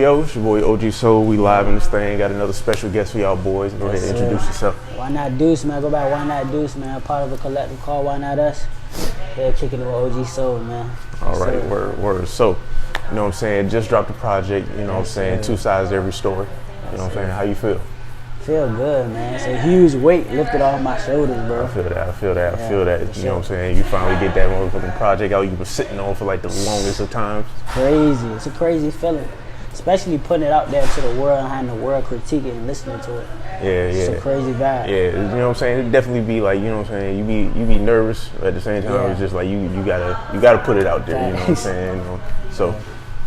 Yo, it's your boy OG Soul. We live in this thing. Got another special guest for y'all boys. Go ahead and introduce yourself. WHYNOTduce, man. Go back WHYNOTduce, man. Part of a collective called Why Not Us. Yeah, kicking it with OG Soul, man. All right, word. So, you know what I'm saying? Just dropped the project, you know what I'm saying? Two sides to every story. You know what I'm saying? How you feel? Feel good, man. It's a huge weight lifted off my shoulders, bro. I feel that. You know what I'm saying? You finally get that motherfucking project out you've been sitting on for like the longest of times. Crazy. It's a crazy feeling. Especially putting it out there to the world and having the world critique it and listening to it. Yeah. It's a crazy vibe. Yeah, you know what I'm saying? It'd definitely be like, you know what I'm saying? You be nervous, but at the same time, it's just like you gotta put it out there, you know what I'm saying? You know? So,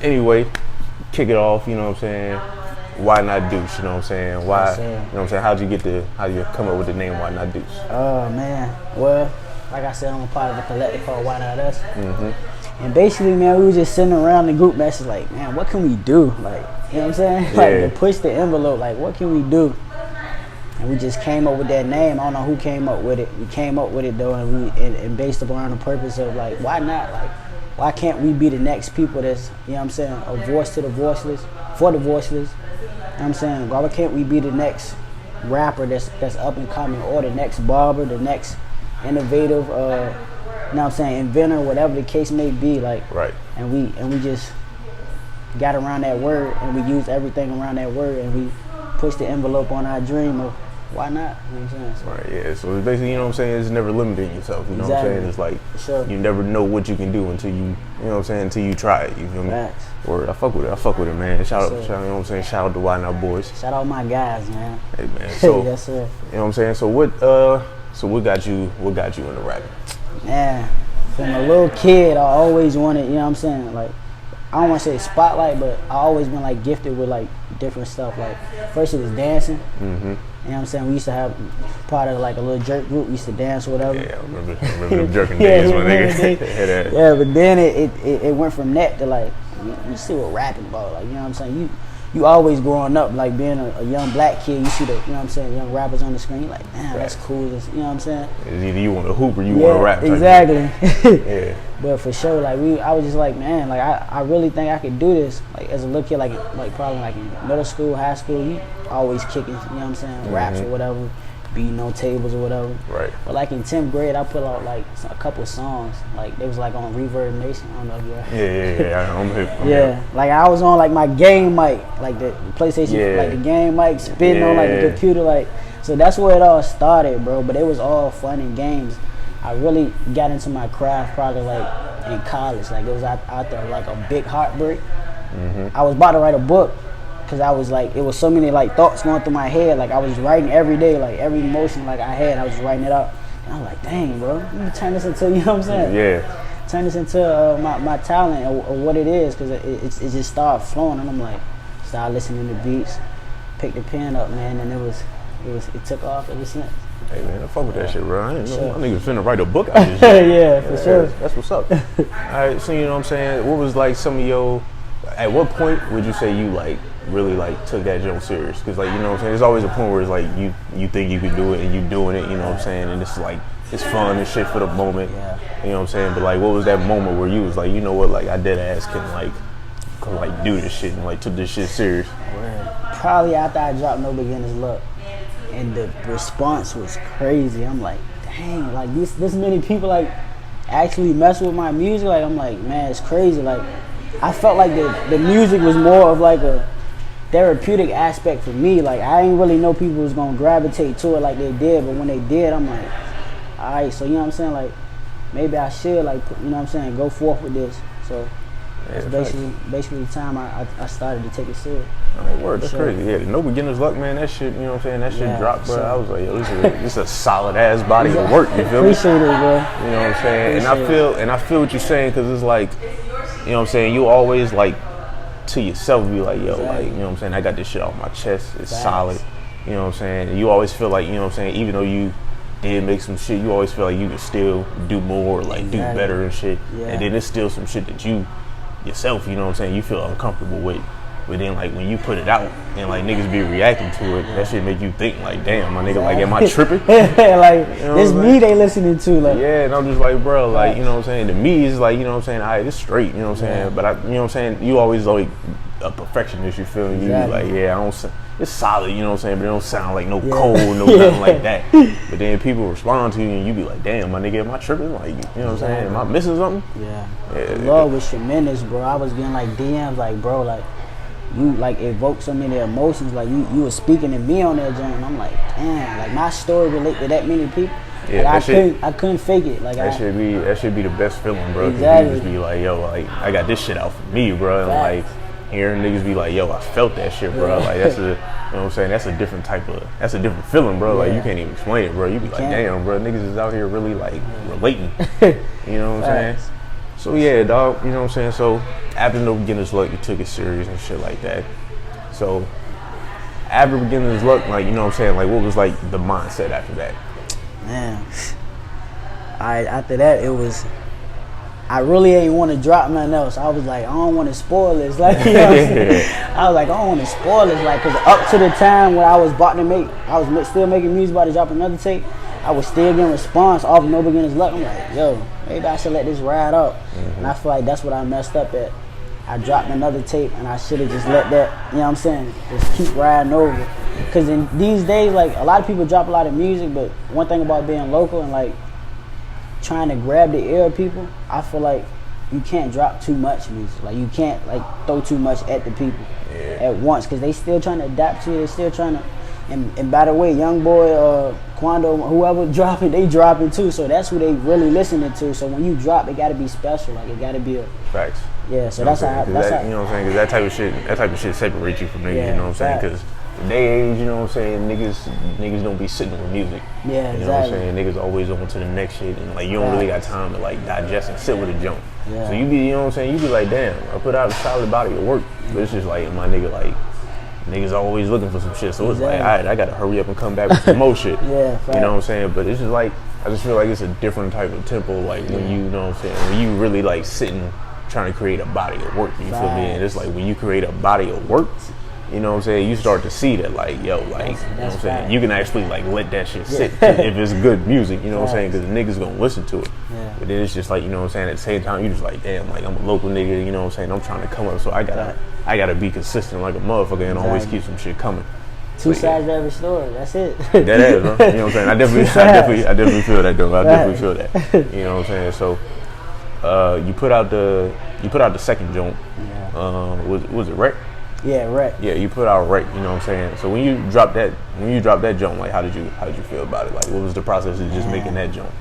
anyway, kick it off, you know what I'm saying? WHYNOTduce, you know what I'm saying? Why, you know what I'm saying? How you come up with the name WHYNOTduce? Oh, man. Well, like I said, I'm a part of a collective called Why Not Us. And basically, man, we were just sitting around the group message like, man, what can we do? Like, you know what I'm saying? Yeah. Like, to push the envelope, like, what can we do? And we just came up with that name. I don't know who came up with it. We came up with it, though, and based upon the purpose of, like, why not? Like, why can't we be the next people that's, you know what I'm saying, a voice to the voiceless, for the voiceless? You know what I'm saying? Why can't we be the next rapper that's up and coming, or the next barber, the next innovative, you know what I'm saying, inventor, whatever the case may be, like, right. And we just got around that word, and we used everything around that word, and we pushed the envelope on our dream of why not, you know what I'm saying? So, right, yeah, so it's basically, you know what I'm saying, it's never limiting yourself, you know what I'm saying? It's like, you never know what you can do until you know what I'm saying, until you try it, you feel me? Facts. Word, I fuck with it, man. Shout out, you know what I'm saying, shout out to Why Not boys. Shout out my guys, man. Hey, man, so, yes, sir. You know what I'm saying, so what got you into rapping? Man, from a little kid, I always wanted, you know what I'm saying, like, I don't want to say spotlight, but I always been like gifted with like different stuff. Like, first it was dancing. You know what I'm saying? We used to have part of like a little jerk group. We used to dance or whatever. Yeah, I remember them jerking days when they Yeah, but then it went from that to like, you see what rapping about. Like, you know what I'm saying? You always growing up, like being a young black kid, you see the, you know what I'm saying, young rappers on the screen, like, damn, that's cool. That's, you know what I'm saying? It's either you want to hoop or you want to rap. Exactly. Yeah. But for sure, like I was just like, man, like I really think I could do this. Like as a little kid, like probably like in middle school, high school, you always kicking, you know what I'm saying, raps or whatever, beating on tables or whatever. Right. But like in 10th grade, I put out like a couple songs. Like they was like on Reverb Nation. I don't know if you heard. Yeah. I'm hip. Yeah. Like I was on like my game mic, like the PlayStation, like the game mic, spitting on like the computer, like. So that's where it all started, bro. But it was all fun and games. I really got into my craft probably like in college. Like it was out there like a big heartbreak. I was about to write a book because I was like, it was so many like thoughts going through my head. Like I was writing every day, like every emotion like I had, I was writing it out. And I'm like, dang, bro, let me turn this into, you know what I'm saying? Yeah. Turn this into my talent or what it is, because it just started flowing. And I'm like, started listening to beats, picked the pen up, man, and it took off ever since. Hey man, I fuck with that shit, bro. I didn't know my niggas finna write a book out of this shit. Yeah, for sure. That's what's up. Alright, so you know what I'm saying? What was like some of your, at what point would you say you like really like took that joke serious? Because like, you know what I'm saying, there's always a point where it's like you think you can do it and you doing it, you know what I'm saying, and it's like, it's fun and shit for the moment. Yeah. You know what I'm saying? But like, what was that moment where you was like, you know what, like I dead ass can like do this shit and like took this shit serious? Probably after I dropped No Beginner's Luck. And the response was crazy. I'm like, dang, like this many people like actually mess with my music. Like I'm like, man, it's crazy. Like I felt like the music was more of like a therapeutic aspect for me. Like I didn't really know people was gonna gravitate to it like they did, but when they did, I'm like, all right, so you know what I'm saying, like maybe I should like, you know what I'm saying, go forth with this. So that's basically the time I started to take it serious. I mean, word, that's crazy. Yeah, No Beginner's Luck, man, that shit, you know what I'm saying, that shit dropped, bro. I was like, yo, this is a solid ass body of work, you feel me? Appreciate it, bro. You know what I'm saying? And I feel what you're saying, because it's like, you know what I'm saying, you always like to yourself be like, yo, like, you know what I'm saying, I got this shit off my chest, it's solid. You know what I'm saying? And you always feel like, you know what I'm saying, even though you did make some shit, you always feel like you can still do more, like do better and shit. And then there's still some shit that you yourself, you know what I'm saying, you feel uncomfortable with. But then like when you put it out and like niggas be reacting to it, that shit make you think like, damn, my nigga, like, am I tripping? Like, you know this me they listening to, like. Yeah, and I'm just like, bro, like, you know what I'm saying? To me, it's like, you know what I'm saying? All right, it's straight, you know what I'm saying? But you know what I'm saying? You always like a perfectionist, you feel me? You be like, yeah, it's solid, you know what I'm saying? But it don't sound like no cold, no nothing like that. But then people respond to you and you be like, damn, my nigga, am I tripping? Like, you know what I'm saying? Am I missing something? Yeah. The love was tremendous, bro. I was getting like DMs, like, bro, like, you like evoke so many emotions, like you were speaking to me on that joint. I'm like, damn, like my story relate to that many people. Yeah, like, I couldn't fake it. Like that should be the best feeling, bro. Exactly. You just be like, yo, like I got this shit out for me, bro. And like hearing niggas be like, yo, I felt that shit, bro. Like that's you know what I'm saying? That's a different feeling, bro. Like you can't even explain it, bro. You be like, damn, bro, niggas is out here really like relating. You know what I'm saying? So yeah, dog, you know what I'm saying? So after No Beginner's Luck, you took it serious and shit like that. So after Beginner's Luck, like, you know what I'm saying, like what was like the mindset after that? Man. Alright, after that it was, I really ain't want to drop nothing else. I was like, I don't want to spoil this. Like, you know what I'm saying? I was like, I don't want to spoil this. Like, cause up to the time when I was about to make, I was still making music, about to drop another tape, I was still getting response off No Beginner's Luck. I'm like, yo, maybe I should let this ride out. And I feel like that's what I messed up at. I dropped another tape and I should have just let that, you know what I'm saying, just keep riding over. Because in these days, like, a lot of people drop a lot of music, but one thing about being local and like trying to grab the ear of people, I feel like you can't drop too much music. Like, you can't like throw too much at the people at once, because they still trying to adapt to it. They still trying to, and by the way, Young Boy, Quando, whoever dropping, they dropping too. So that's who they really listening to. So when you drop, it got to be special. Like, it got to be a facts. Yeah, so you know that's how. You know what I'm saying? Because that type of shit separates you from niggas. Yeah, you know what I'm saying? Because today age, you know what I'm saying? Niggas don't be sitting with music. Yeah, you know what I'm saying? Niggas always on to the next shit, and like you don't really got time to like digest and sit with a jump. Yeah. So you be, you know what I'm saying? You be like, damn, I put out a solid body of work, but it's just like my nigga, like niggas always looking for some shit. So it's like, all right, I gotta hurry up and come back with some more shit. Yeah, you know what I'm saying? But it's just like, I just feel like it's a different type of tempo. Like when you know what I'm saying, when you really like sitting trying to create a body of work, you feel me? And it's like when you create a body of work, you know what I'm saying, you start to see that like, yo, like, you know what I'm saying, you can actually like let that shit sit if it's good music, you know what I'm saying, because the niggas gonna listen to it. But then it's just like, you know what I'm saying, at the same time, you just like, damn, like I'm a local nigga, you know what I'm saying, I'm trying to come up, so I gotta be consistent like a motherfucker and always keep some shit coming. Two sides to every story. That's it. That is, bro. You know what I'm saying? I definitely feel that though. I definitely feel that. You know what I'm saying? So you put out the second joint. Was it Wreck? Yeah, Wreck. Yeah, you put out Wreck, you know what I'm saying? So when you dropped that joint, like how did you feel about it? Like what was the process of just making that joint?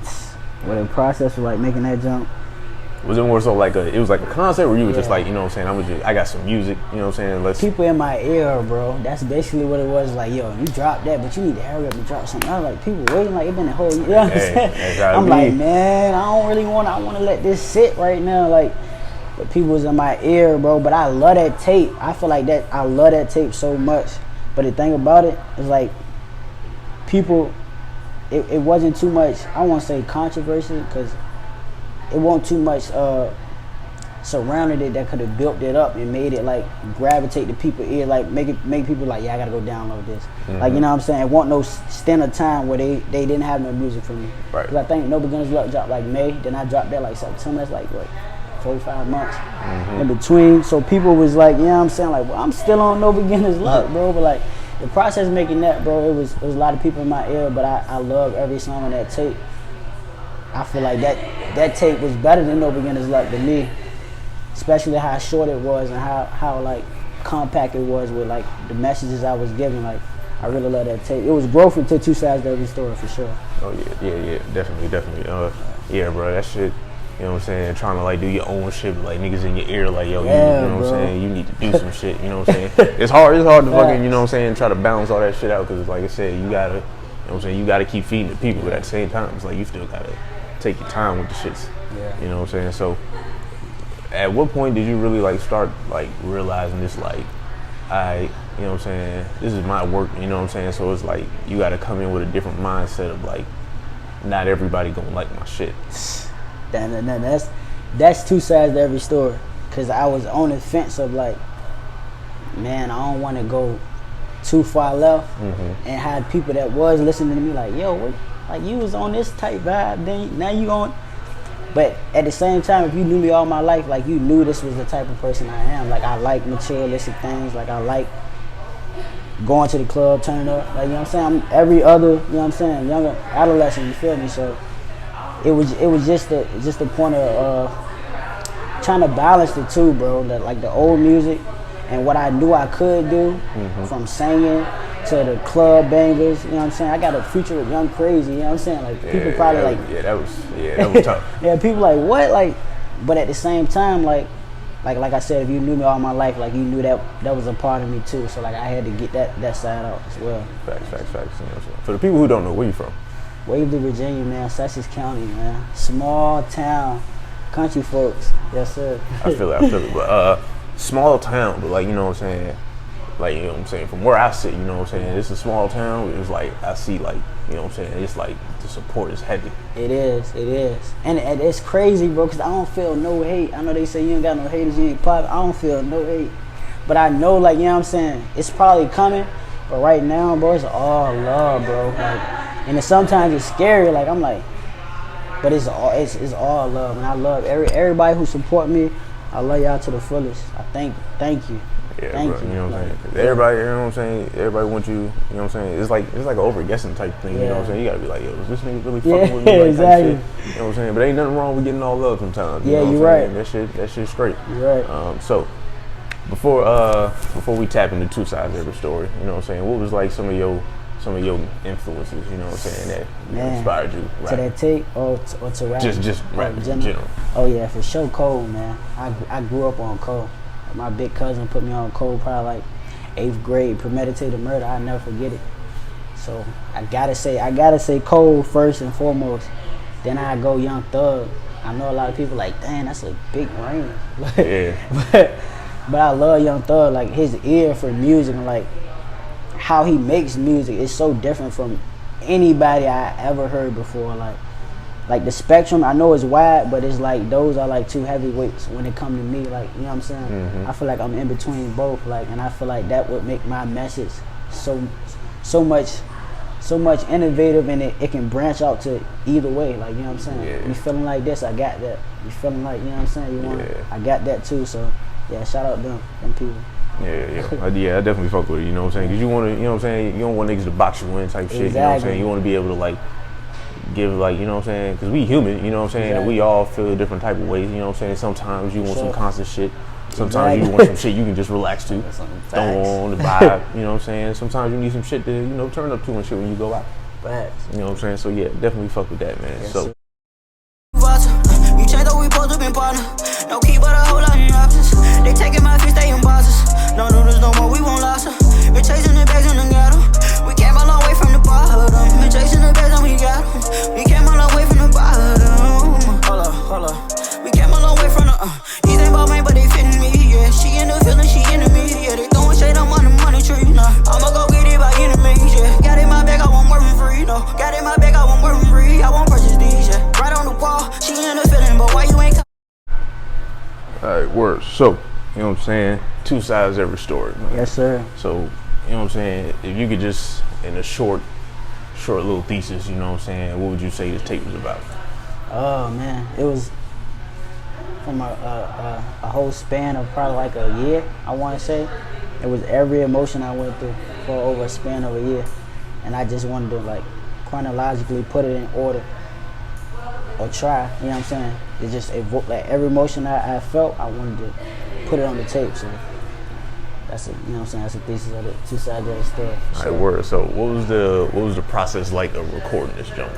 Well, the process of like making that jump, was it more so like it was like a concept where you were just like, you know what I'm saying, I got some music, you know what I'm saying, people in my ear, bro. That's basically what it was. Like, yo, you dropped that, but you need to hurry up and drop something. I was like, people waiting, like it been a whole year. You know what I'm saying? I'm like, man, I want to let this sit right now. Like, but people was in my ear, bro. But I love that tape. I feel like that. I love that tape so much. But the thing about it is like, people, it wasn't too much. I won't say controversy, because it wasn't too much surrounded it that could have built it up and made it like gravitate to people's ear, like make people like, yeah, I gotta go download this. Like, you know what I'm saying? It wasn't no stint of time where they didn't have no music for me. Right. Cause I think No Beginner's Luck dropped like May, then I dropped that like September. That's like what, 45 months in between. So people was like, you know what I'm saying? Like, well, I'm still on No Beginner's Luck, bro. But like the process of making that, bro, it was a lot of people in my ear, but I love every song on that tape. I feel like that tape was better than No Beginner's Luck to me, especially how short it was and how like compact it was with like the messages I was giving. Like, I really love that tape. It was growth into Two Sides to Every Story for sure. Oh yeah, definitely. Yeah, bro, that shit. You know what I'm saying? Trying to like do your own shit, but like niggas in your ear, like, yo, you know what I'm saying? You need to do some shit. You know what I'm saying? It's hard to fucking, you know what I'm saying, try to balance all that shit out, because like I said, you gotta, you know what I'm saying, you gotta keep feeding the people, but at the same time, it's like you still gotta take your time with the shits. You know what I'm saying? So at what point did you really like start like realizing this, like, you know what I'm saying, this is my work, you know what I'm saying? So it's like you gotta come in with a different mindset of like, not everybody gonna like my shit. That's two sides to every story. Cause I was on the fence of like, man, I don't want to go too far left and had people that was listening to me like, yo, what, like you was on this type vibe, then now you on. But at the same time, if you knew me all my life, like you knew this was the type of person I am. Like I like materialistic things. Like I like going to the club, turning up. Like, you know what I'm saying? I'm every other, you know what I'm saying, younger adolescent, you feel me? So it was just the point of trying to balance the two, bro. Like the old music and what I knew I could do, from singing to the club bangers, you know what I'm saying? I got a feature with Young Crazy, you know what I'm saying? Like people probably that was tough. Yeah, people like, what? Like, but at the same time, like I said, if you knew me all my life, like you knew that was a part of me too. So like I had to get that side out as well. Facts. You know what I'm saying? For the people who don't know, where you from? Waverly, Virginia, man. Sussex County, man. Small town, country folks. Yes, sir. I feel it. But small town, but like, you know what I'm saying? Like, you know what I'm saying? From where I sit, you know what I'm saying? It's a small town. It's like, I see, like, you know what I'm saying? It's like the support is heavy. It is. And it's crazy, bro, because I don't feel no hate. I know they say you ain't got no haters, you ain't pop. I don't feel no hate. But I know, like, you know what I'm saying? It's probably coming. But right now, bro, it's all love, bro. Like, and sometimes it's scary. Like, I'm like, but it's all love. And I love everybody who support me. I love y'all to the fullest. I thank you. Yeah, Thank bro, you. you know what I'm saying? Everybody, you know what I'm saying? Everybody wants you, you know what I'm saying? It's like an over-guessing type thing, you know what I'm saying? You gotta be like, yo, is this nigga really fucking with me? Like, exactly. Shit? You know what I'm saying? But ain't nothing wrong with getting all love sometimes. Yeah, you know you're what I'm right. saying? That shit's straight. You're right. So, before we tap into two sides of every story, you know what I'm saying? What was like some of your influences, you know what I'm saying, that inspired you? Right? To that tape or to rap? Just rap in general. Oh yeah, for sure, Cole, man. I grew up on Cole. My big cousin put me on Cole probably like 8th grade, Premeditated Murder. I'll never forget it. So I gotta say Cole first and foremost. Then I go Young Thug. I know a lot of people like, dang, that's a big range. Yeah. But I love Young Thug. Like his ear for music and like how he makes music is so different from anybody I ever heard before. Like the spectrum, I know it's wide, but it's like those are like two heavyweights when it come to me. Like, you know what I'm saying? I feel like I'm in between both. Like, and I feel like that would make my message so much innovative, and it can branch out to either way. Like, you know what I'm saying? Yeah. You feeling like this, I got that. You feeling like, you know what I'm saying? I got that too. So yeah, shout out them people. Yeah, I definitely fuck with it, you know what I'm saying? Because you want to, you know what I'm saying, you don't want niggas to box you in type shit, you know what I'm saying? You want to be able to, like, give, like, you know what I'm saying? Because we human, you know what I'm saying? And we all feel different type of ways, you know what I'm saying? Sometimes you want some constant shit. Sometimes you want some shit you can just relax to. Don't want to vibe, you know what I'm saying? Sometimes you need some shit to, you know, turn up to and shit when you go out. Facts. You know what I'm saying? So, yeah, definitely fuck with that, man. So. You change the we supposed to be partner. No key, but a whole lot of options. They taking my fish, they in boxes. No noodles no more, we won't lose her. Been chasing the bags in the ghetto. We came a long way from the bottom. Been chasing the bags and we got them. We came a long way from the bottom. Hold up. We came a long way from the these ain't about me, but they fitting me, yeah. She in the feeling, she in the me, yeah. They throwing shade on the money tree, nah. I'ma go get it by any means, yeah. Got in my bag, I won't work for free, no. Got in my bag, I won't work for free. I won't purchase these, yeah. Right on the wall, she in the feeling, but why you ain't Alright, word. So, you know what I'm saying? Two sides every story, man. Yes, sir. So, you know what I'm saying? If you could just, in a short little thesis, you know what I'm saying? What would you say this tape was about? Oh man, it was from a whole span of probably like a year, I want to say. It was every emotion I went through for over a span of a year. And I just wanted to like chronologically put it in order or try, you know what I'm saying? It just evoked like every emotion I felt, I wanted to put it on the tape. So that's you know what I'm saying, that's the thesis of it, two sides of the story. Alright, word. So what was the process like of recording this jump?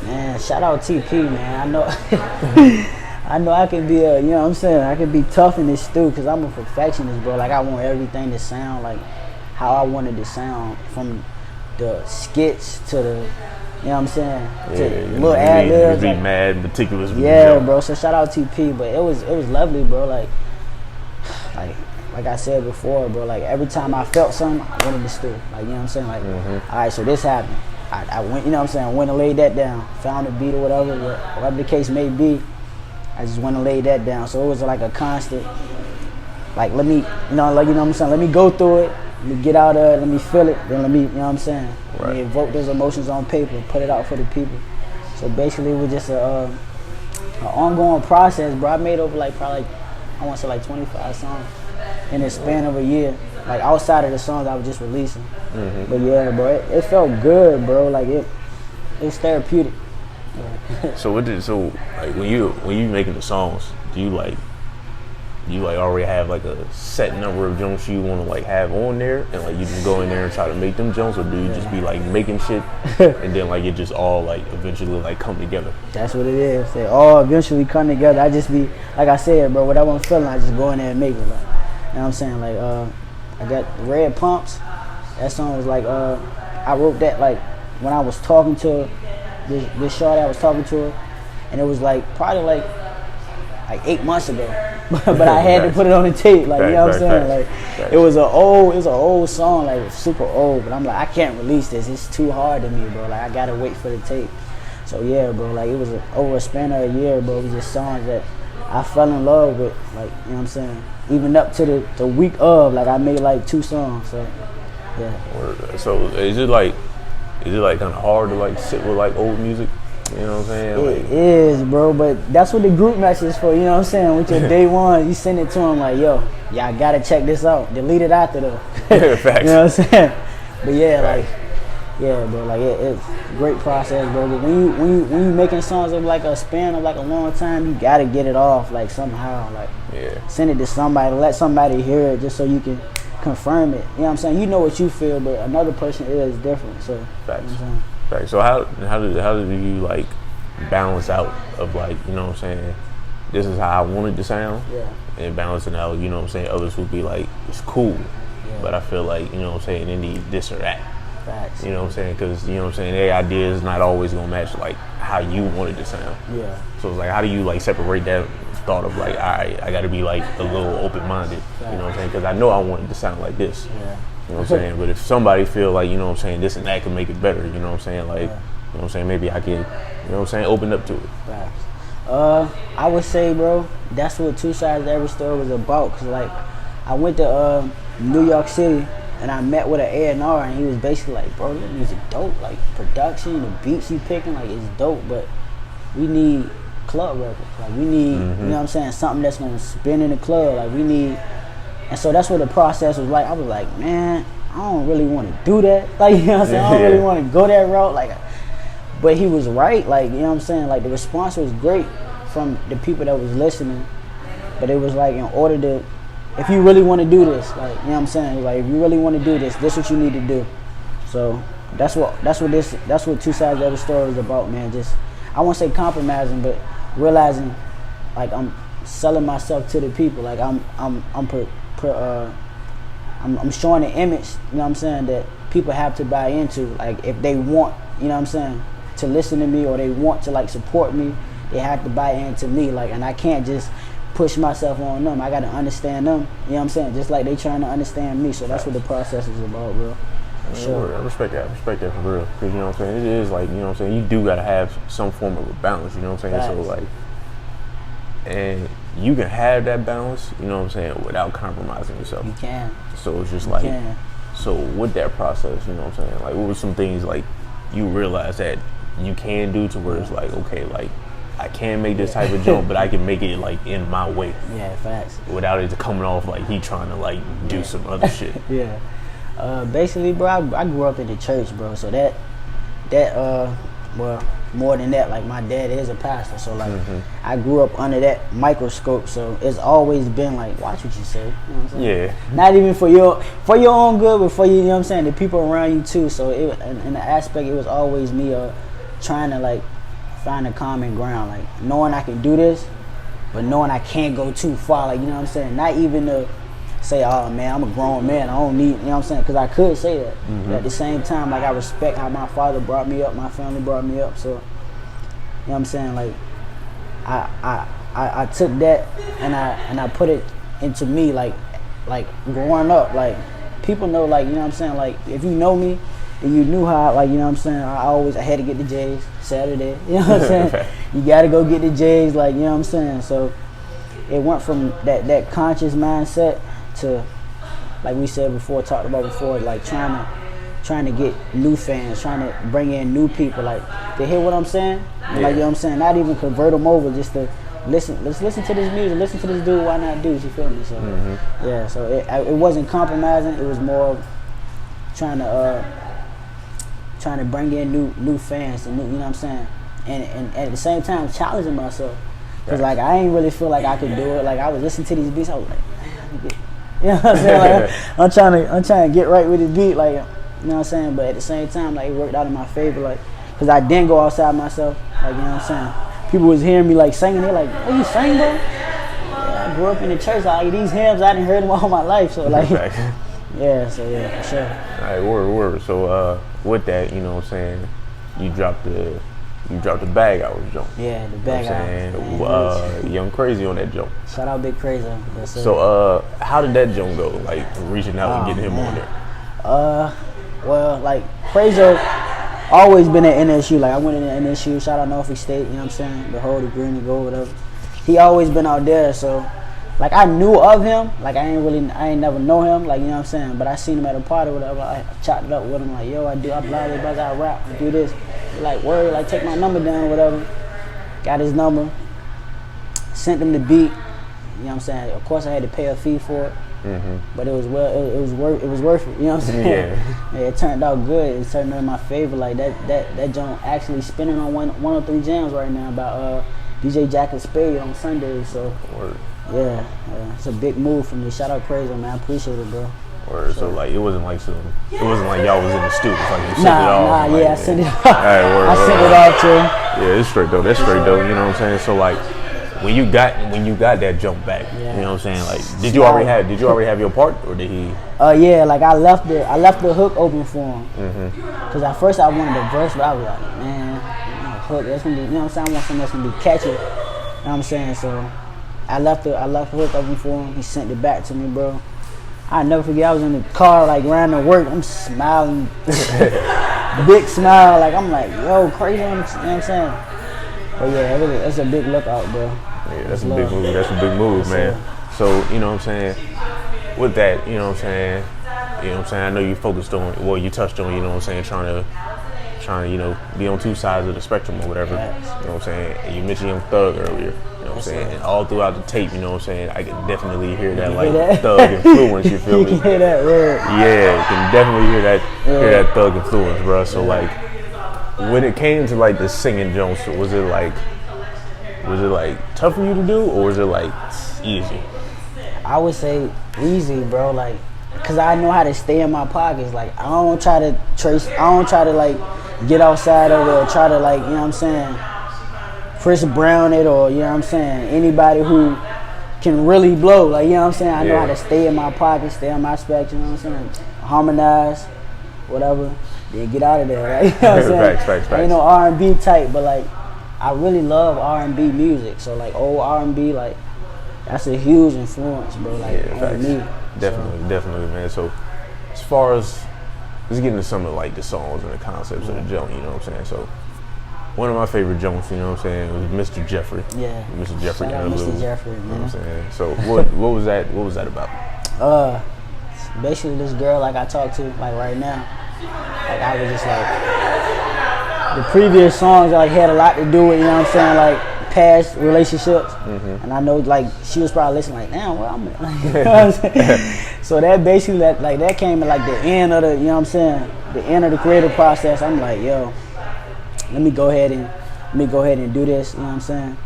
Man, shout out TP, man. I know I know I can be you know what I'm saying, I can be tough in this stew because I'm a perfectionist, bro. Like I want everything to sound like how I wanted to sound, from the skits to the, you know what I'm saying, to little ad libs. Be mad meticulous with yeah, bro. So shout out TP, but it was lovely, bro. Like I said before, bro. Like every time I felt something, I went in the stew. Like, you know what I'm saying, like all right, so this happened. I went, you know what I'm saying, I went and laid that down, found a beat or whatever the case may be. I just went and laid that down. So it was like a constant like let me, like, you know what I'm saying, let me go through it, let me get out of it, let me feel it, then let me, you know what I'm saying, let me evoke those emotions on paper, put it out for the people. So basically it was just an ongoing process, bro. I made over probably I want to say 25 songs in the span of a year, like outside of the songs I was just releasing. Mm-hmm. But yeah, bro, it felt good, bro. Like it's therapeutic. So when you making the songs, do you already have like a set number of jumps you want to have on there, and you just go in there and try to make them jumps, or do you just be making shit and then it just all eventually come together? That's what it is. They all eventually come together. I just be like I said, bro, whatever I'm feeling, I just go in there and make it. You know what I'm saying? I got Red Pumps. That song was I wrote that when I was talking to this shorty, I was talking to her, and it was probably 8 months ago, but I had to put it on the tape, you know what I'm saying? It was an old song, super old, but I'm I can't release this. It's too hard to me, bro. I gotta wait for the tape. So yeah, bro. It was over a span of a year, bro. It was just songs that I fell in love with, you know what I'm saying? Even up to the week of, I made 2 songs. So yeah. So is it kind of hard to sit with old music? You know what I'm saying? It is, bro, but that's what the group message is for, you know what I'm saying? With your day one, you send it to them yo, y'all gotta check this out. Delete it after though. Facts. You know what I'm saying? But yeah, yeah, bro, it's a great process, bro. But when you making songs of a span of a long time, you gotta get it off somehow. Send it to somebody, let somebody hear it just so you can confirm it. You know what I'm saying? You know what you feel, but another person is different. So facts. You know what I'm saying? Right. So how do you balance out of you know what I'm saying, this is how I want it to sound, and balancing out, you know what I'm saying, others would be it's cool, but I feel you know what I'm saying, they need this or that. Facts. You know what I'm saying, because you know what I'm saying, their idea is not always gonna match how you want it to sound. Yeah. So it's how do you separate that thought of all right, I gotta be a little open-minded, you know what I'm saying, because I know I want it to sound like this. Yeah. You know what I'm saying? But if somebody feel you know what I'm saying, this and that can make it better, you know what I'm saying? You know what I'm saying? Maybe I can, you know what I'm saying, open up to it. Facts. I would say, bro, that's what Two Sides to Every Story was about. Cause I went to New York City and I met with an A&R, and he was basically bro, this music dope. Production, the beats you picking, it's dope, but we need club records. We need, you know what I'm saying, something that's gonna spin in the club. We need. And so that's what the process was I was man, I don't really want to do that. You know what I'm saying? I don't really want to go that route. But he was right. You know what I'm saying? The response was great from the people that was listening. But it was in order to, if you really want to do this, you know what I'm saying? If you really want to do this is what you need to do. So that's what Two Sides to Every Story is about, man. Just, I won't say compromising, but realizing I'm selling myself to the people. I'm showing an image, you know what I'm saying, that people have to buy into. If they want, you know what I'm saying, to listen to me, or they want to support me, they have to buy into me. And I can't just push myself on them. I gotta understand them, you know what I'm saying, just like they trying to understand me. So that's what the process is about, bro. Sure. I respect that for real. Because you know what I'm saying, it is you know what I'm saying, you do gotta have some form of a balance, you know what I'm saying? Facts. So and you can have that balance, you know what I'm saying, without compromising yourself. You can. So it's just so with that process, you know what I'm saying, what were some things you realize that you can do to where it's okay, I can make this type of jump, but I can make it in my way. Yeah, facts. Without it coming off he trying to do some other shit. Yeah. Basically, bro, I grew up in the church, bro. So that well, more than that, my dad is a pastor, so I grew up under that microscope. So it's always been watch what you say. You know what I'm saying? Yeah. Not even for your own good, but for you know what I'm saying, the people around you too. So in the aspect, it was always me trying to find a common ground, knowing I can do this, but knowing I can't go too far. You know what I'm saying? Not even to say, oh man, I'm a grown man, I don't need, you know what I'm saying? Because I could say that. But at the same time, I respect how my father brought me up, my family brought me up. So, you know what I'm saying? I took that and I put it into me, growing up, people know, you know what I'm saying? If you know me, and you knew how, you know what I'm saying, I had to get the J's Saturday, you know what I'm saying? You got to go get the J's, you know what I'm saying? So it went from that conscious mindset to, like we said before, talked about before, like trying to get new fans, trying to bring in new people, like to hear what I'm saying, like, you know what I'm saying, not even convert them over, just to listen. Let's listen to this music, listen to this dude, why not do? You feel me? So yeah, so it wasn't compromising. It was more trying to bring in new fans, and new, you know what I'm saying, and at the same time challenging myself, because like I ain't really feel like I could do it. Like I was listening to these beats, I was like, man, you know what I'm saying? Like I'm trying to get right with the beat, like, you know what I'm saying. But at the same time, like it worked out in my favor, like, because I didn't go outside myself, like, you know what I'm saying. People was hearing me like singing, they're like, "Oh, you sing, bro?" Yeah, I grew up in the church. Like these hymns, I didn't hear them all my life, so like, yeah, so yeah, for sure. All right, word. So with that, you know what I'm saying, you dropped the Bag Hours jump. Yeah, the Bag Hours. Young Crazy on that jump. Shout out Big Crazy. So how did that jump go? Like reaching out and getting him on there. Well, like Crazy always been at NSU. Like I went in NSU. Shout out Norfolk State. You know what I'm saying? The whole, the green, the gold, whatever. He always been out there. So like I knew of him. Like I ain't never know him. Like, you know what I'm saying? But I seen him at a party, whatever. I chopped it up with him. Like, yo, I blah blah blah. I rap. I do this. Like, word, like take my number down, whatever. Got his number. Sent him the beat. You know what I'm saying? Of course, I had to pay a fee for it. But it was worth it. You know what I'm saying? Yeah, it turned out good. It turned out in my favor. Like that joint actually spinning on 103 Jams right now by DJ Jack and Spade on Sundays. So yeah, it's a big move for me. Shout out Crazy, man. I appreciate it, bro. So like it wasn't like y'all was in the studio. It's like you sent it off. Nah, like, yeah, I sent it off. I sent it off to him. Yeah, it's straight though. That's straight though. You know what I'm saying? So like when you got that jump back, you know what I'm saying? Like did you already have your part, or did he? Yeah, like I left the hook open for him. Cause at first I wanted the verse, but I was like, man, hook, that's gonna be, you know what I'm saying? I want something that's gonna be catchy. You know what I'm saying? So I left the hook open for him. He sent it back to me, bro. I never forget, I was in the car, like, ran to work. I'm smiling. Big smile. Like, I'm like, yo, Crazy. You know what I'm saying? But yeah, really, that's a big lookout, bro. Yeah, that's a big move. That's a big move, man. So, you know what I'm saying? With that, you know what I'm saying? You know what I'm saying? I know you focused on, well, you touched on, you know what I'm saying, trying to, you know, be on two sides of the spectrum or whatever. You know what I'm saying? And you mentioned Young Thug earlier. You know what I'm saying? And all throughout the tape, you know what I'm saying, I can definitely hear that, like, Thug influence, you feel me? You can hear that word. Yeah, you can definitely hear that Thug influence, bro. So, like, when it came to, like, the singing Jones, was it tough for you to do, or was it, like, easy? I would say easy, bro, like, because I know how to stay in my pockets. Like, I don't try to, like, get outside of it or try to, like, you know what I'm saying, Chris Brown it, or, you know what I'm saying, anybody who can really blow. Like, you know what I'm saying, I know how to stay in my pocket, stay on my spectrum, you know what I'm saying, harmonize, whatever, then get out of there, right? You know what I'm saying? Facts. I ain't no R&B type, but, like, I really love R&B music. So, like, old R&B, like, that's a huge influence, bro, like, on me. Definitely, man. So, as far as, let's get into some of, like, the songs and the concepts of the joint, you know what I'm saying? So, one of my favorite joints, you know what I'm saying, was Mr. Jeffrey. Yeah. Mr. Jeffrey. Mr. Jeffrey, you know what I'm saying? So, what was that about? Basically, this girl, like, I talked to, like, right now, like, I was just, like, the previous songs, like, had a lot to do with, you know what I'm saying, like, past relationships, and I know, like, she was probably listening, like, damn, well, I'm, like, you know what I'm saying? So that basically, that came at, like, the end of the, you know what I'm saying, the end of the creative process. I'm like, yo, let me go ahead and do this, you know what I'm saying?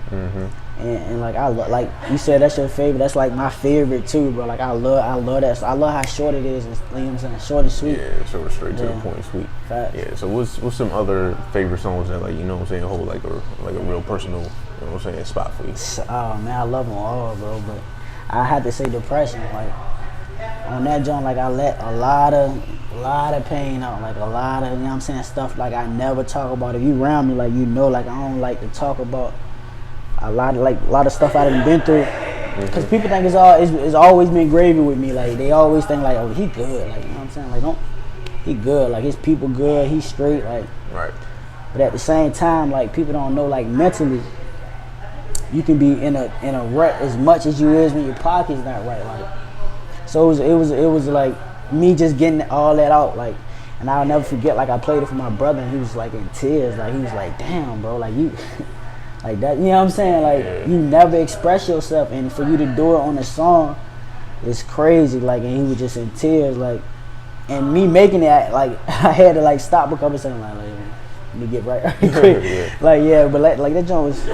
And like, like you said, that's your favorite. That's like my favorite too, bro. Like I love that. I love how short it is. And, you know what I'm saying? Short and sweet. Yeah, short, straight to the point, sweet. Facts. Yeah. So what's some other favorite songs that, like, you know what I'm saying, hold like a real personal, you know what I'm saying, spot for you? Oh man, I love them all, bro. But I had to say Depression. Like on that joint, like I let a lot of pain out, like a lot of, you know what I'm saying, stuff like I never talk about. If you around me, like, you know, like I don't like to talk about a lot of stuff I done been through, because people think it's always been gravy with me. Like they always think like, oh, he good, like, you know what I'm saying, like, he good, like his people good, he's straight, like, right. But at the same time, like, people don't know, like, mentally you can be in a rut as much as you is when your pocket's not right, like. So it was like me just getting all that out, like, and I'll never forget, like, I played it for my brother, and he was like in tears, like, he was like, damn, bro, like, you, like that, you know what I'm saying, like, you never express yourself, and for you to do it on a song, it's crazy, like, and he was just in tears, like, and me making it, like, I had to, like, stop a couple seconds, like, let me get right quick, like, yeah, but like that joint was,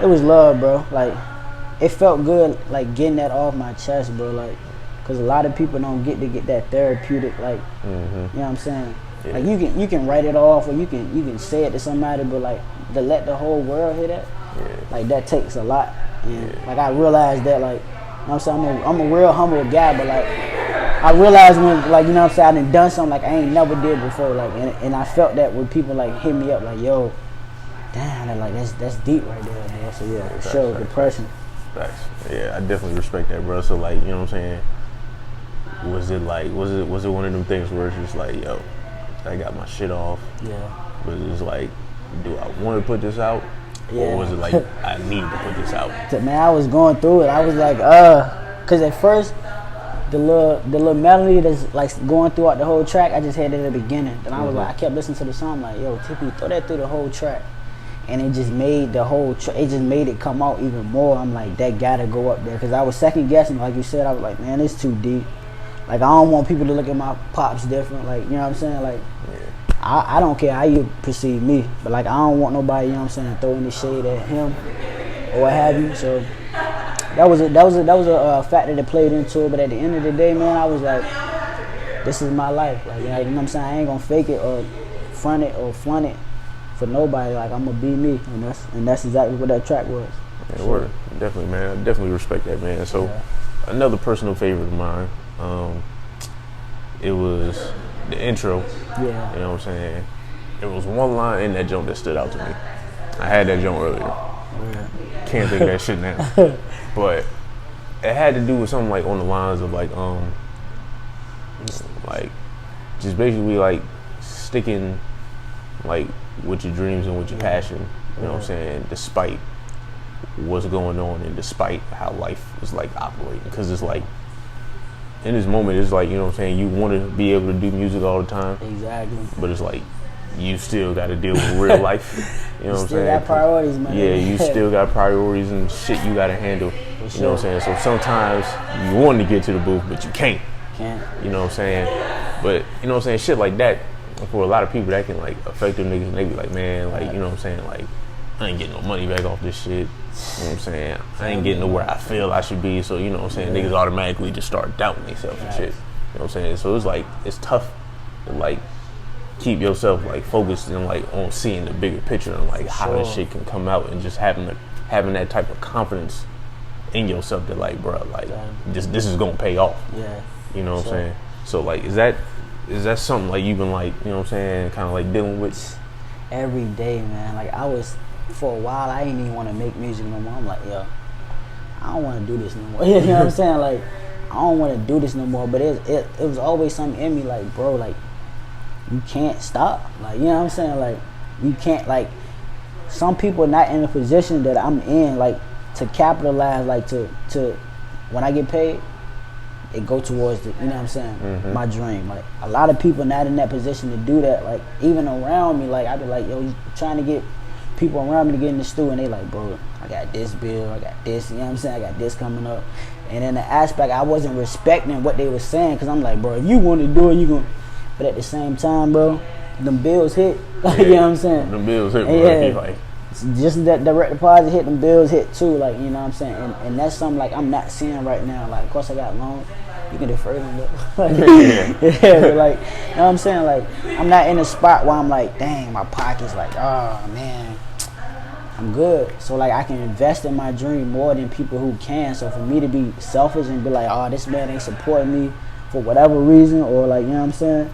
it was love, bro, like, it felt good, like, getting that off my chest, bro, like, because a lot of people don't get that therapeutic, like, you know what I'm saying? Yeah. Like, you can write it off, or you can say it to somebody, but, like, to let the whole world hear that, like, that takes a lot. And, like, I realized that, like, you know what I'm saying? I'm a real humble guy, but, like, I realized when, like, you know what I'm saying, I done something, like, I ain't never did before, like, and I felt that when people, like, hit me up, like, yo, damn, like, that's deep right there, man. So, yeah, for sure, depression. Facts. Yeah, I definitely respect that, bro. So, like, you know what I'm saying? Was it one of them things where it's just like, yo, I got my shit off? Yeah. Was it just like, do I want to put this out? Yeah. Or was it like, I need to put this out? Man, I was going through it. I was like, because at first, the little melody that's like going throughout the whole track, I just had it at the beginning. Then I was like, I kept listening to the song, like, yo, Tippy, throw that through the whole track. And it just made the whole it just made it come out even more. I'm like, that gotta go up there. Because I was second guessing, like you said. I was like, man, it's too deep. Like, I don't want people to look at my pops different. Like, you know what I'm saying? Like, I don't care how you perceive me. But, like, I don't want nobody, you know what I'm saying, throwing the shade at him or what have you. So, that was a factor that played into it. But at the end of the day, man, I was like, this is my life. Like, you know what I'm saying? I ain't gonna fake it or front it or flaunt it for nobody. Like, I'm gonna be me. And that's exactly what that track was. Yeah, word. Definitely, man. I definitely respect that, man. So, another personal favorite of mine, it was the intro. Yeah. You know what I'm saying? There was one line in that joint that stood out to me. I had that joint earlier. Yeah. Can't think of that shit now. But it had to do with something like on the lines of like just basically like sticking like with your dreams and with your passion. You know what I'm saying? Despite what's going on and despite how life is like operating. Because it's like, in this moment, it's like, you know what I'm saying, you want to be able to do music all the time. Exactly. But it's like, you still got to deal with real life. You know what I'm saying? Still got priorities, man. Yeah, you still got priorities and shit you got to handle. For sure. You know what I'm saying? So sometimes you want to get to the booth, but you can't. Can't. You know what I'm saying? But, you know what I'm saying, shit like that, for a lot of people, that can like affect them niggas. And they be like, man, like, you know what I'm saying, like, I ain't getting no money back off this shit. You know what I'm saying? I ain't getting to where I feel I should be. So, you know what I'm saying? Niggas automatically just start doubting themselves and shit. You know what I'm saying? So it's like, it's tough to like keep yourself like focused and like on seeing the bigger picture and like how this shit can come out and just having that type of confidence in yourself that like, bro, like this is gonna pay off. Yeah. You know what I'm saying? So like, is that something like you've been like, you know what I'm saying, kind of like dealing with? Every day, man. Like, I was, for a while, I didn't even want to make music no more. I'm like, yo, I don't want to do this no more. You know what I'm saying? Like, I don't want to do this no more. But it was always something in me, like, bro, like, you can't stop. Like, you know what I'm saying? Like, you can't, like, some people are not in a position that I'm in, like, to capitalize, like, to when I get paid, it go towards the, you know what I'm saying, my dream. Like, a lot of people not in that position to do that. Like, even around me, like, I be like, yo, you trying to get people around me to get in the stew, and they like, bro, I got this bill, I got this, you know what I'm saying, I got this coming up. And in the aspect, I wasn't respecting what they were saying, because I'm like, bro, if you want to do it, you going to. But at the same time, bro, them bills hit. Like, you know what I'm saying? Them bills hit, bro. Yeah. Like, just that direct deposit hit, them bills hit too, like, you know what I'm saying? And that's something, like, I'm not seeing right now. Like, of course, I got loans. You can defer them, but like, yeah, but like, you know what I'm saying? Like, I'm not in a spot where I'm like, dang, my pocket's like, oh, man, I'm good. So, like, I can invest in my dream more than people who can. So, for me to be selfish and be like, oh, this man ain't supporting me for whatever reason, or, like, you know what I'm saying?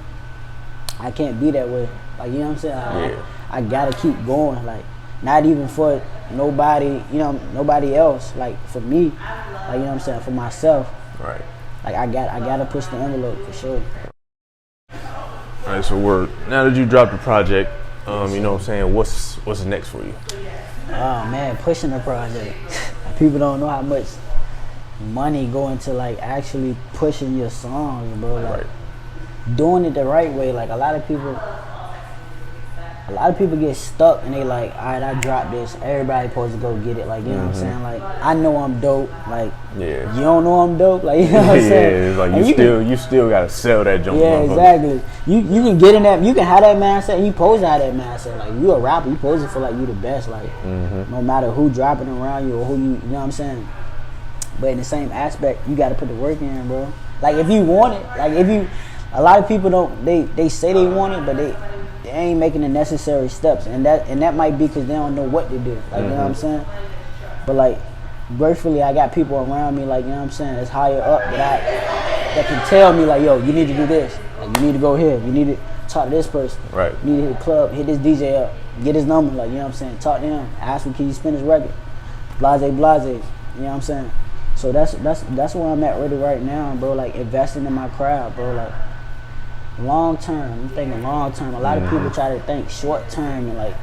I can't be that way. Like, you know what I'm saying? I gotta keep going. Like, not even for nobody, you know, nobody else. Like, for me, like, you know what I'm saying? For myself. right. Like, I gotta push the envelope for sure. All right, so word. Now that you dropped the project, you know what I'm saying, what's next for you? Oh man, pushing the project. People don't know how much money go into like actually pushing your songs, bro. Like Right. doing it the right way. Like a lot of people get stuck and they like, all right, I dropped this. Everybody supposed to go get it. Like, you know what I'm saying? Like, I know I'm dope. Like, Yeah. you don't know I'm dope. Like, you know what I'm Yeah, saying? it's like And you still gotta sell that junk. yeah, motherfucker. exactly. You can get in that. You can have that mindset. And you supposed to have that mindset. Like, you a rapper. You supposed to feel like you the best. Like, no matter who dropping around you or who you know what I'm saying. But in the same aspect, you got to put the work in, bro. Like, if you want it, like a lot of people don't. They say they want it, but they ain't making the necessary steps, and that might be because they don't know what to do. Like, you know what I'm saying? But like, gratefully, I got people around me, like, you know what I'm saying, that's higher up that can tell me like, yo, you need to do this. Like, you need to go here. You need to talk to this person. Right. You need to hit the club, hit this DJ up, get his number. Like, you know what I'm saying? Talk to him. Ask him, can you spin his record? Blase. You know what I'm saying? So that's where I'm at really right now, bro. Like, investing in my crowd, bro. Like, long term. I'm thinking long term. A lot of people try to think short term, and like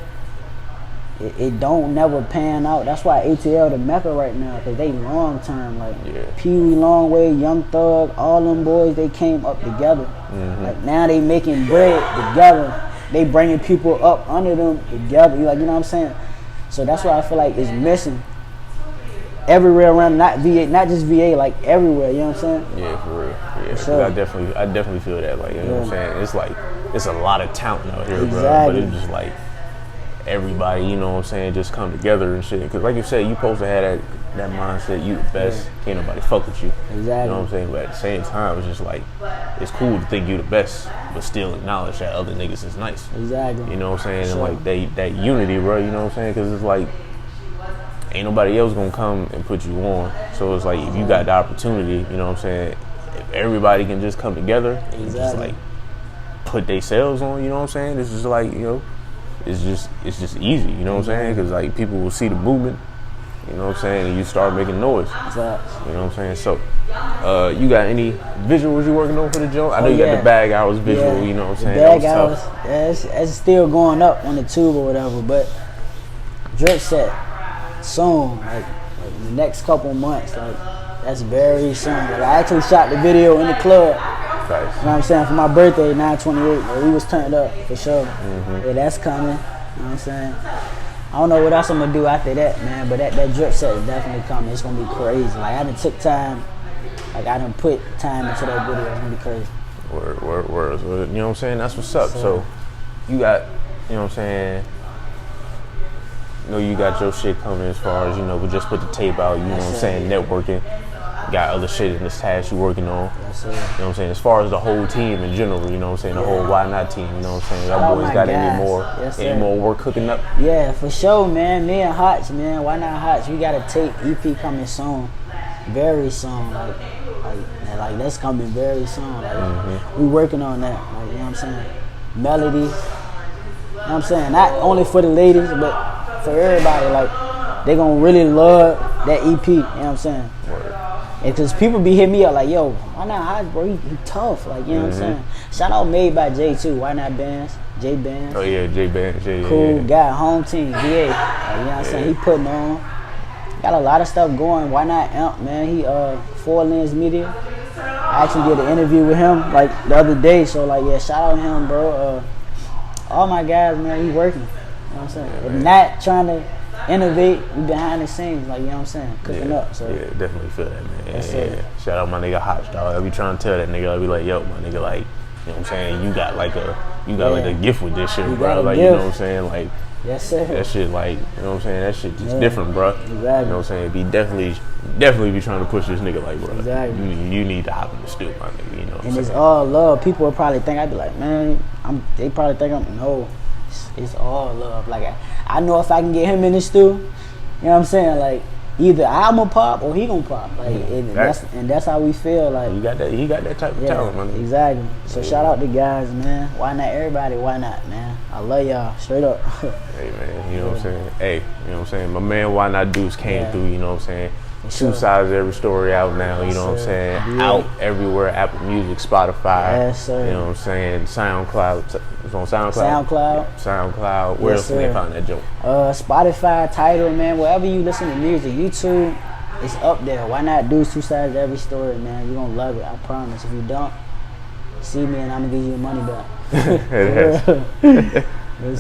it don't never pan out. That's why ATL the Mecca right now, because they long term. Like Pee Wee Longway, Young Thug, all them boys, they came up together. Like, now they making bread together. They bringing people up under them together. Like, you know what I'm saying? So that's why I feel like it's missing everywhere around, not just VA, like everywhere, you know what I'm saying? Yeah, for real. Yeah, For sure. I definitely feel that. Like, you know what I'm saying? It's like, it's a lot of talent out here, bro. Exactly. But it's just like everybody, you know what I'm saying, just come together and shit. Because like you said, you supposed to have that mindset, you the best, can't nobody fuck with you. Exactly. You know what I'm saying? But at the same time, it's just like, it's cool to think you the best, but still acknowledge that other niggas is nice. Exactly. You know what I'm saying? Sure. And like, that unity, bro, you know what I'm saying? Because it's like, ain't nobody else gonna come and put you on. So it's like, if you got the opportunity, you know what I'm saying, if everybody can just come together and just like put themselves on, you know what I'm saying, this is like, you know, it's just easy, you know what I'm saying, because like people will see the movement, you know what I'm saying, and you start making noise. Exactly. You know what I'm saying? So you got any visuals you working on for the joint? I know you got the Bag Hours visual, you know what I'm saying? The Bag Hours, it's still going up on the tube or whatever, but drip set soon, like the next couple months, like that's very soon. Like, I actually shot the video in the club. Nice. You know what I'm saying? For my birthday, 9/28, like, we was turned up for sure. Yeah, that's coming. You know what I'm saying? I don't know what else I'm gonna do after that, man. But that drip set is definitely coming. It's gonna be crazy. Like, I done took time. Like, I done put time into that video. It's gonna be crazy. Word. You know what I'm saying? That's what's up. So you got, you know what I'm saying, you know, you got your shit coming as far as, you know, we just put the tape out, you know what I'm saying, networking. Got other shit in this task you working on. Yes, sir. You know what I'm saying? As far as the whole team in general, you know what I'm saying, the whole Why Not team, you know what I'm saying? Y'all boys got any more work cooking up? Yeah, for sure, man. Me and Hotch, man. Why Not Hotch? We got a tape EP coming soon. Very soon. Like that's coming very soon. Like, we working on that. Like, you know what I'm saying? Melody. You know what I'm saying? Not only for the ladies, but for everybody. Like, they gonna really love that EP. You know what I'm saying? Word. Because people be hitting me up like, yo, Why Not Hotch, bro? He tough. Like, you know what I'm saying? Shout out Made by J too. Why Not Bands? J Bands. Oh yeah, J Bands. Cool guy, home team, VA. Like, you know what I'm saying? He putting on. Got a lot of stuff going. Why Not Amp, man? He 4Lens Media. I actually did an interview with him like the other day. So like, yeah, shout out him, bro. All my guys, man, he working. You know what I'm saying? If not trying to innovate, we behind the scenes, like, you know what I'm saying, cooking up. So yeah, definitely feel that, man. Yes, Yeah. Shout out my nigga Hotch, dog. I be trying to tell that nigga, I be like, yo, my nigga, like, you know what I'm saying, you got like a gift with this shit, You bro. got a Like, gift. you know what I'm saying, like, yes, sir. that shit, like, you know what I'm saying, that shit just different, bro. Exactly. You know what I'm saying, be definitely be trying to push this nigga, like, bro, Exactly. you need to hop in the stool, my nigga, you know what I'm And it's saying. all love. People will probably think, I'd be like, man, they probably think no, it's all love. Like, I know if I can get him in the stew, you know what I'm saying, like, either I'm gonna pop or he gonna pop. Like, that's how we feel. Like, He got that type of talent, my nigga. Exactly. So shout out to guys, man. Why not everybody? Why not, man? I love y'all. Straight up. Hey, man, you know what I'm saying? Hey, you know what I'm saying? My man WHYNOTduce came through, you know what I'm saying? sure. 2 sides of every story out now, you know what I'm Yes, saying? sir. Yeah. Out everywhere, Apple Music, Spotify. Yes, sir. You know what I'm saying? SoundCloud. It's on SoundCloud? SoundCloud. SoundCloud. Where Yes, else can they sir. find that joke? Spotify, Tidal, man. Wherever you listen to music, YouTube. it's up there. Why not do 2 sides to every story, man? You're gonna love it, I promise. If you don't, see me and I'm gonna give you your money back.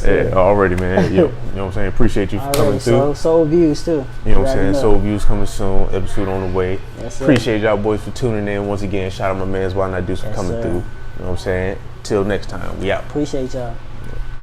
Yeah, already, man. Yo, you know what I'm saying? Appreciate you for coming through. Soul Views too. You know what I'm saying? Soul Views coming soon. Episode on the way. Yes, Appreciate y'all boys for tuning in once again. Shout out my man's WHYNOTduce for coming through. You know what I'm saying? Till next time, we out. Appreciate y'all.